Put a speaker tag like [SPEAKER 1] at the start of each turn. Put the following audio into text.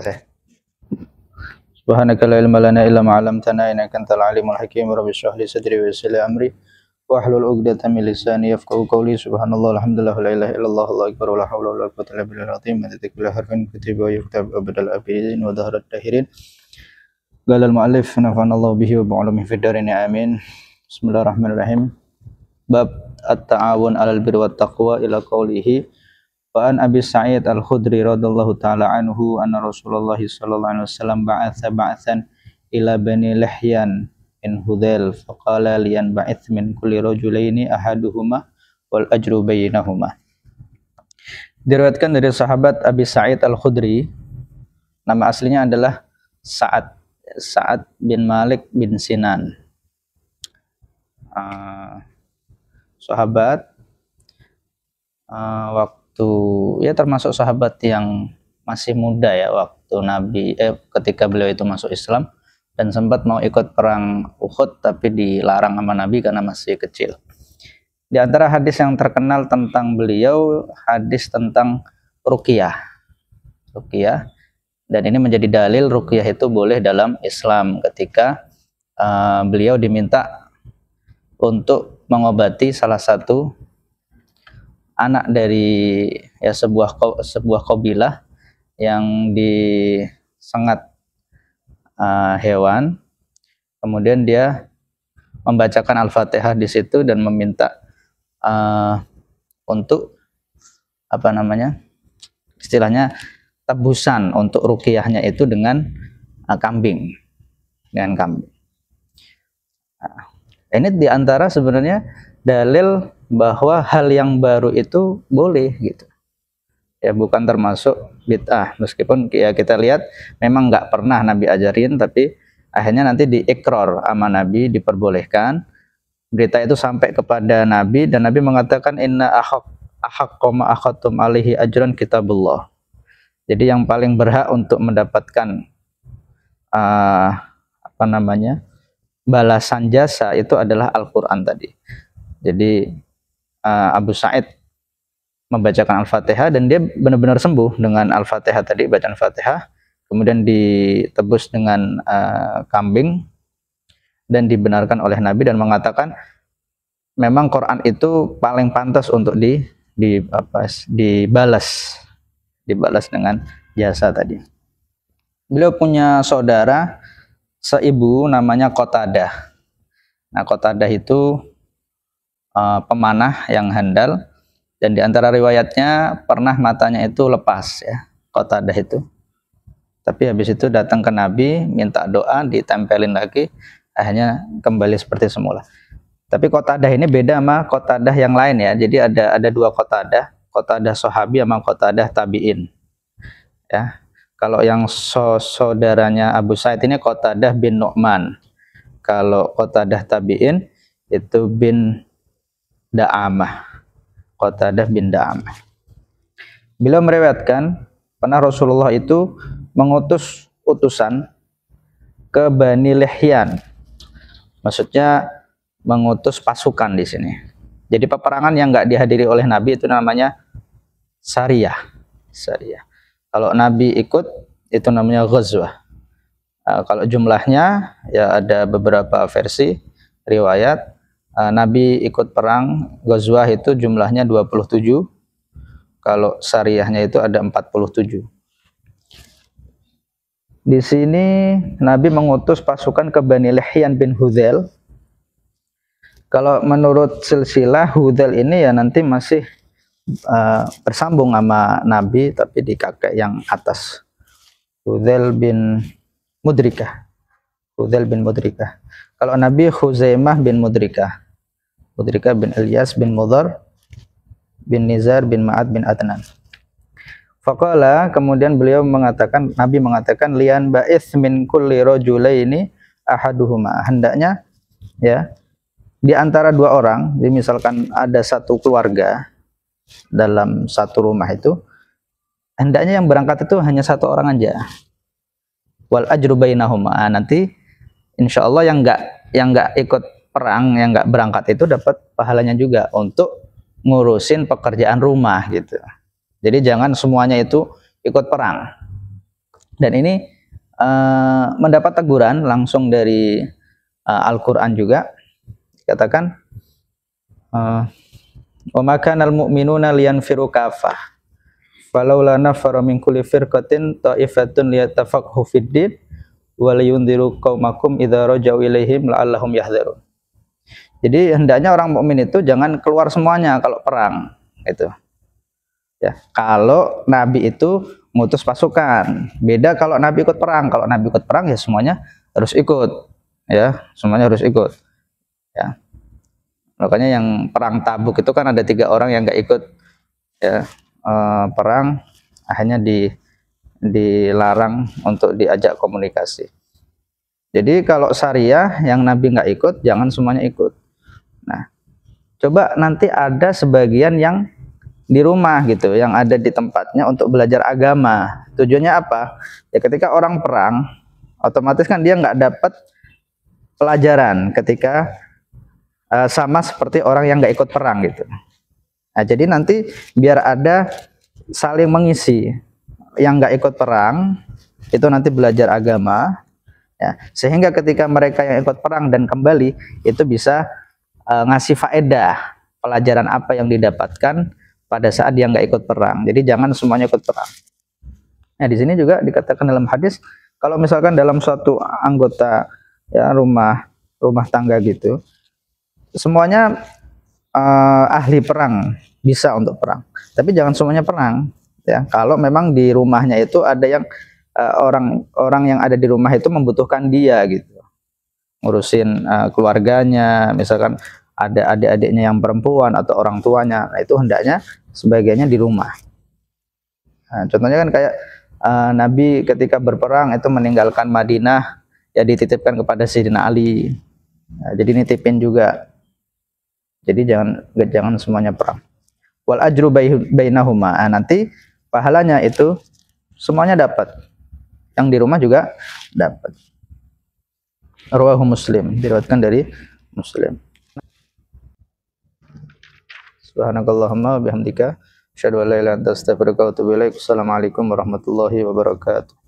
[SPEAKER 1] kasih. Subhanaka la ilma lana illa ma 'allamtana innaka antal alimul hakim. Rabbi shrah li sadri wa yassir li amri wahlul 'uqdatam min lisani yafqahu qawli. Subhanallah alhamdulillah la ilaha illallah Allahu akbar wa la haula wa la quwwata illa billahil azim. Madad kulli harfin kutiba wa yuktab abadal abidin wa dhaharat tahirin. Qalal mu'allif nafa'anallahu bihi wa ba'ulumihi fid darin amin. Bismillahirrahmanirrahim. Bab at-ta'awun 'alal birri wat taqwa ila qawlihi wa an Abi Sa'id Al-Khudri radhiyallahu ta'ala anhu anna Rasulullah sallallahu alaihi wasallam ba'atha ba'than ila Bani Lihyan in Hudzail faqala liyan ba'ith min kulli rajulaini ahaduhuma wal ajru bainahuma. Diriwayatkan dari sahabat Abi Sa'id Al-Khudri, nama aslinya adalah Sa'ad bin Malik bin Sinan. Sahabat waktu ya termasuk sahabat yang masih muda ya waktu ketika beliau itu masuk Islam dan sempat mau ikut perang Uhud tapi dilarang sama Nabi karena masih kecil. Di antara hadis yang terkenal tentang beliau, hadis tentang ruqyah, dan ini menjadi dalil ruqyah itu boleh dalam Islam ketika beliau diminta untuk mengobati salah satu anak dari ya sebuah kabilah yang disengat hewan, kemudian dia membacakan Al-Fatihah di situ dan meminta untuk istilahnya tebusan untuk ruqyahnya itu dengan kambing. Ini diantara sebenarnya dalil bahwa hal yang baru itu boleh gitu ya, bukan termasuk bid'ah, meskipun ya kita lihat memang nggak pernah Nabi ajarin, tapi akhirnya nanti diikrar sama Nabi, diperbolehkan. Berita itu sampai kepada Nabi dan Nabi mengatakan inna ahaqqama akhadtum alaihi ajran kitabullah. Jadi yang paling berhak untuk mendapatkan balasan jasa itu adalah Al-Quran tadi. Jadi Abu Sa'id membacakan Al-Fatihah dan dia benar-benar sembuh dengan Al-Fatihah tadi, bacaan Al-Fatihah, kemudian ditebus dengan kambing dan dibenarkan oleh Nabi dan mengatakan memang Quran itu paling pantas untuk dibalas dengan jasa tadi. Beliau punya saudara seibu namanya Qatadah. Nah, Qatadah itu pemanah yang handal, dan di antara riwayatnya pernah matanya itu lepas ya, Qatadah itu. Tapi habis itu datang ke Nabi minta doa, ditempelin lagi, akhirnya kembali seperti semula. Tapi Qatadah ini beda sama Qatadah yang lain ya. Jadi ada dua Qatadah sahabi sama Qatadah tabi'in. Ya. Kalau yang saudaranya Abu Sa'id ini Qatadah bin Nu'man. Kalau Qatadah tabi'in itu bin Da'amah, Qatadah bin Da'amah. Beliau meriwayatkan pernah Rasulullah itu mengutus utusan ke Bani Lihyan. Maksudnya mengutus pasukan di sini. Jadi peperangan yang nggak dihadiri oleh Nabi itu namanya Sariyah. Kalau Nabi ikut itu namanya Ghazwah. Kalau jumlahnya ya ada beberapa versi riwayat. Nabi ikut perang Ghazwah itu jumlahnya 27. Kalau Sariyahnya itu ada 47. Di sini Nabi mengutus pasukan ke Bani Lihyan bin Hudzail. Kalau menurut silsilah Hudzail ini ya nanti masih bersambung sama Nabi tapi di kakek yang atas. Hudzail bin Mudrikah. Kalau Nabi Khuzaimah bin Mudrikah bin Ilyas bin Mudhar bin Nizar bin Ma'ad bin Adnan. Faqala, kemudian Nabi mengatakan lian ba'ith min kulli rajulaini ahaduhuma. Hendaknya ya di antara dua orang, jadi misalkan ada satu keluarga dalam satu rumah itu, hendaknya yang berangkat itu hanya satu orang aja. Wal ajru bainahuma. Nanti insya Allah yang nggak ikut perang, yang nggak berangkat itu dapat pahalanya juga untuk ngurusin pekerjaan rumah gitu. Jadi jangan semuanya itu ikut perang. Dan ini mendapat teguran langsung dari Al-Quran juga. Katakan, wa ma kana al-mu'minuna liyanfiru kafah falaula nafara min kulli firqatin ta'ifatun liyatafaqahu fid-din wa liyunziru qaumakum idza raja'u ilaihim la'allahum yahdharun. Jadi hendaknya orang mukmin itu jangan keluar semuanya kalau perang, gitu. Ya, kalau Nabi itu ngutus pasukan, beda kalau Nabi ikut perang. Kalau Nabi ikut perang ya semuanya harus ikut, ya, semuanya harus ikut. Ya, makanya yang perang Tabuk itu kan ada 3 orang yang nggak ikut, ya, perang, akhirnya dilarang untuk diajak komunikasi. Jadi kalau syariah yang Nabi nggak ikut, jangan semuanya ikut. Nah, coba nanti ada sebagian yang di rumah gitu, yang ada di tempatnya untuk belajar agama. Tujuannya apa? Ya ketika orang perang, otomatis kan dia nggak dapat pelajaran ketika sama seperti orang yang nggak ikut perang gitu. Nah, jadi nanti biar ada saling mengisi. Yang nggak ikut perang itu nanti belajar agama, ya, sehingga ketika mereka yang ikut perang dan kembali itu bisa ngasih faedah pelajaran apa yang didapatkan pada saat dia nggak ikut perang. Jadi jangan semuanya ikut perang. Nah, di sini juga dikatakan dalam hadis, kalau misalkan dalam suatu anggota, ya, rumah tangga gitu, semuanya ahli perang, bisa untuk perang. Tapi jangan semuanya perang, ya. Kalau memang di rumahnya itu ada yang orang yang ada di rumah itu membutuhkan dia gitu, ngurusin keluarganya, misalkan ada adik-adiknya yang perempuan atau orang tuanya, nah itu hendaknya sebagiannya di rumah. Nah, contohnya kan kayak Nabi ketika berperang itu meninggalkan Madinah, ya dititipkan kepada Sayyidina Ali. Nah, jadi nitipin juga. Jadi jangan semuanya perang. Wal ajru bainahuma. Nah, nanti pahalanya itu semuanya dapat. Yang di rumah juga dapat. Rawahu Muslim, diriwayatkan dari Muslim. Subhanakallahumma wa bihamdika asyhadu an la ilaha illa anta astaghfiruka wa atubu ilaik. Assalamualaikum warahmatullahi wabarakatuh.